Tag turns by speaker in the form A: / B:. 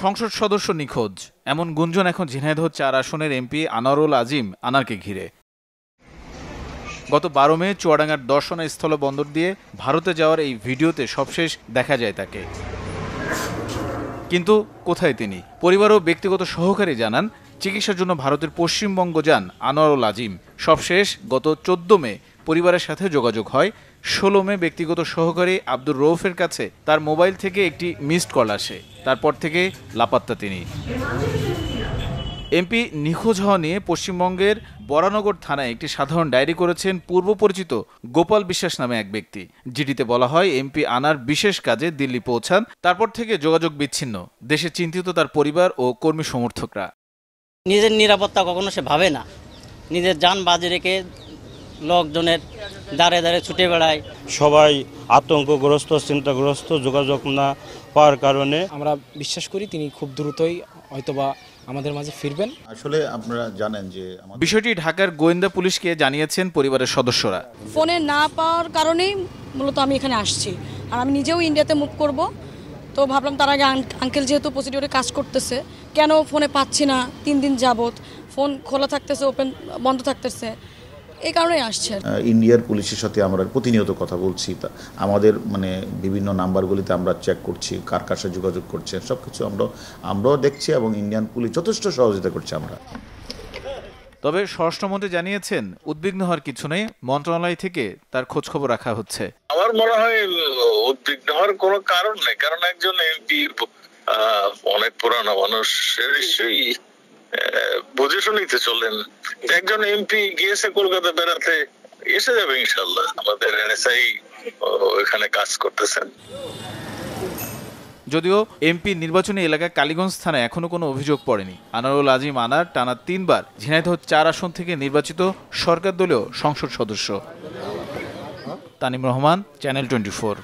A: সংসদ সদস্য নিখোঁজ, এমন গুঞ্জন এখন ঝিনাইদহ ৪ আসনের এমপি আনোয়ারুল আজিম আনারকে ঘিরে। গত ১২ মে চুয়াডাঙ্গার দর্শনা স্থলবন্দর দিয়ে ভারতে যাওয়ার এই ভিডিওতে সবশেষ দেখা যায় তাকে। কিন্তু কোথায় তিনি? পরিবার ও ব্যক্তিগত সহকারী জানান, চিকিৎসার জন্য ভারতের পশ্চিমবঙ্গ যান আনোয়ারুল আজিম। সবশেষ গত ১৪ মে পরিবারের সাথে যোগাযোগ হয়। ১৬ মে ব্যক্তিগত সহকারী আব্দুর রৌফের কাছে তার মোবাইল থেকে একটি মিসড কল আসে। তারপর থেকে লাপাত্তা তিনি। এমপি নিখোঁজ হওয়া নিয়ে পশ্চিমবঙ্গের বরানগর থানায় একটি সাধারণ ডায়েরি করেছেন পূর্ব পরিচিত গোপাল বিশ্বাস নামে এক ব্যক্তি। জিডিতে বলা হয়, এমপি আনার বিশেষ কাজে দিল্লি পৌঁছান। তারপর থেকে যোগাযোগ বিচ্ছিন্ন। দেশে চিন্তিত তার পরিবার ও কর্মী সমর্থকরা।
B: নিজের নিরাপত্তা কখনো সে ভাবে না, নিজের যান বাজি রেখে লোকজনের দাঁড়ে দাঁড়ে ছুটে বেড়ায়।
C: সবাই আতঙ্কগ্রস্ত, চিন্তাগ্রস্ত, যোগাযোগ না পাওয়ার কারণে
D: আমরা বিশ্বাস করি তিনি খুব দ্রুতই হয়তোবা আমাদের মাঝে ফিরবেন।
E: আসলে আপনারা জানেন যে
A: বিষয়টি ঢাকার গোয়েন্দা পুলিশকে জানিয়েছেন পরিবারের সদস্যরা।
F: ফোনে না পাওয়ার কারণেই মূলত আমি এখানে আসছি, আর আমি নিজেও ইন্ডিয়াতে মুভ করব। তো ভাবলাম তার আগে আঙ্কেল যেহেতু প্রসিডিওরে কাজ করতেছে, কেন ফোনে পাচ্ছি না, ৩ দিন যাবত ফোন খোলা থাকতেছে, বন্ধ থাকতেছে, এই কারণেই আসছে।
E: ইন্ডিয়ার পুলিশের সাথে আমরা প্রতিনিয়ত কথা বলছি। আমাদের বিভিন্ন নাম্বারগুলিতে আমরা চেক করছি কার কার সাথে যোগাযোগ করছে, সবকিছু আমরাও দেখছি এবং ইন্ডিয়ান পুলিশ যথেষ্ট সহযোগিতা করছে আমরা।
A: তবে স্বরাষ্ট্রমন্ত্রী জানিয়েছেন, উদ্বিগ্ন হওয়ার কিছু নেই, মন্ত্রণালয় থেকে তার খোঁজ খবর রাখা হচ্ছে।
G: আমার মনে হয় উদ্বিগ্ন হওয়ার কোনো কারণ নেই, কারণ একজন এমপি অনেক পুরানো মানুষ, নিশ্চয়ই বুঝে শুনিতে চলেন। একজন এমপি গিয়েছে কলকাতা বেড়াতে, এসে যাবে ইনশাল্লাহ। আমাদের এনএসআই এখানে কাজ করতেছেন।
A: যদিও এমপি নির্বাচনী এলাকা কালীগঞ্জ থানায় এখনো কোনো অভিযোগ পড়েনি। আনোয়ারুল আজিম আনার টানা ৩ বার ঝিনাইদহ ৪ আসন থেকে নির্বাচিত সরকার দলীয় সংসদ সদস্য। তানিম রহমান, চ্যানেল 24।